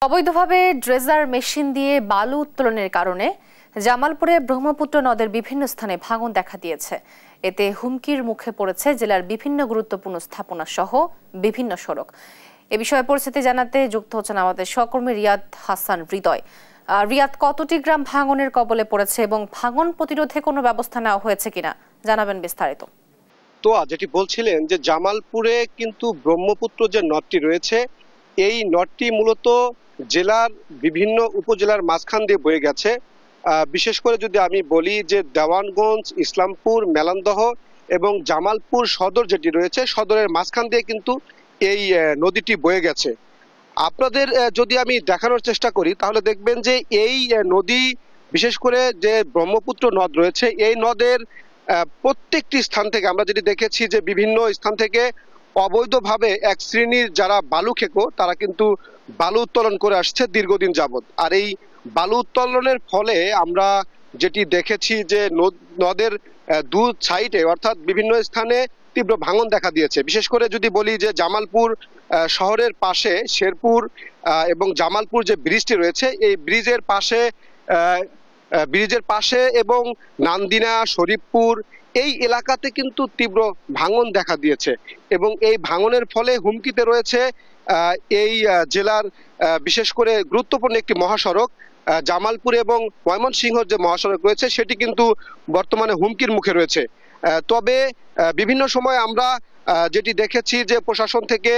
অবৈধভাবে dredger machine দিয়ে বালু উত্তোলনের কারণে জামালপুরে ব্রহ্মপুত্র নদের বিভিন্ন স্থানে ভাঙন দেখা দিয়েছে। এতে হুমকির মুখে পড়েছে জেলার বিভিন্ন গুরুত্বপূর্ণ স্থাপনা সহ বিভিন্ন সড়ক। এ বিষয়ে পরিস্থিতি জানাতে যুক্ত হচ্ছেন আমাদের সহকর্মী রিয়াদ হাসান হৃদয়। রিয়াদ, কতটি গ্রাম ভাঙনের কবলে পড়েছে এবং ভাঙন প্রতিরোধে কোনো ব্যবস্থা নেওয়া হয়েছে কিনা জানাবেন বিস্তারিত। তো যেটি বলছিলেন যে জামালপুরে কিন্তু ব্রহ্মপুত্র যে নদটি রয়েছে, এই নদটি মূলত জেলার বিভিন্ন উপজেলার মাঝখান দিয়ে বয়ে গেছে। বিশেষ করে যদি আমি বলি যে দেওয়ানগঞ্জ, ইসলামপুর, মেলান্দহ এবং জামালপুর সদর যেটি রয়েছে, সদরের মাঝখান দিয়ে কিন্তু এই নদীটি বয়ে গেছে। আপনাদের যদি আমি দেখানোর চেষ্টা করি তাহলে দেখবেন যে এই নদী, বিশেষ করে যে ব্রহ্মপুত্র নদ রয়েছে, এই নদের প্রত্যেকটি স্থান থেকে আমরা যেটি দেখেছি যে বিভিন্ন স্থান থেকে অবৈধভাবে এক শ্রেণীর যারা বালু খেকো তারা কিন্তু বালু উত্তোলন করে আসছে দীর্ঘদিন যাবৎ। আর এই বালু উত্তোলনের ফলে আমরা যেটি দেখেছি যে নদের দু সাইডে অর্থাৎ বিভিন্ন স্থানে তীব্র ভাঙন দেখা দিয়েছে। বিশেষ করে যদি বলি যে জামালপুর শহরের পাশে শেরপুর এবং জামালপুর যে ব্রিজটি রয়েছে, এই ব্রিজের পাশে এবং নান্দিনা, শরীফপুর এই এলাকাতে কিন্তু তীব্র ভাঙন দেখা দিয়েছে এবং এই ভাঙনের ফলে হুমকিতে রয়েছে এই জেলার বিশেষ করে গুরুত্বপূর্ণ একটি মহাসড়ক। জামালপুর এবং ময়মনসিংহ যে মহাসড়ক রয়েছে সেটি কিন্তু বর্তমানে হুমকির মুখে রয়েছে। তবে বিভিন্ন সময় আমরা যেটি দেখেছি যে প্রশাসন থেকে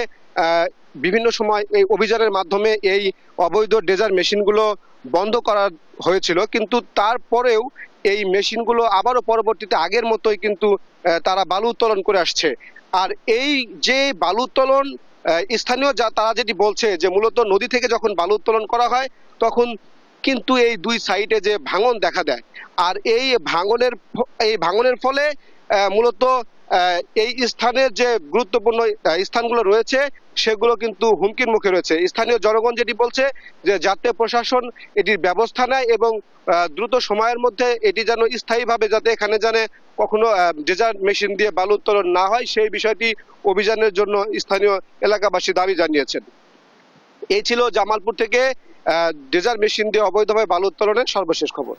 বিভিন্ন সময় এই অভিযানের মাধ্যমে এই অবৈধ ড্রেজার মেশিনগুলো বন্ধ করা হয়েছিল, কিন্তু তারপরেও এই মেশিনগুলো আবারও পরবর্তীতে আগের মতোই কিন্তু তারা বালু উত্তোলন করে আসছে। আর এই যে বালু উত্তোলন স্থানীয় তারা যেটি বলছে যে মূলত নদী থেকে যখন বালু উত্তোলন করা হয় তখন কিন্তু এই দুই সাইডে যে ভাঙন দেখা দেয়, আর এই ভাঙনের ফলে মূলত এই স্থানের যে গুরুত্বপূর্ণ স্থানগুলো রয়েছে সেগুলো কিন্তু হুমকির মুখে রয়েছে। স্থানীয় জনগণ যেটি বলছে যে যাতে প্রশাসন এটির ব্যবস্থা নেয় এবং দ্রুত সময়ের মধ্যে এটি যেন স্থায়ীভাবে যাতে এখানে জানে কখনো ড্রেজার মেশিন দিয়ে বালু উত্তোলন না হয়, সেই বিষয়টি অভিযানের জন্য স্থানীয় এলাকাবাসী দাবি জানিয়েছেন। এই ছিল জামালপুর থেকে ড্রেজার মেশিন দিয়ে অবৈধভাবে বালু উত্তোলনের সর্বশেষ খবর।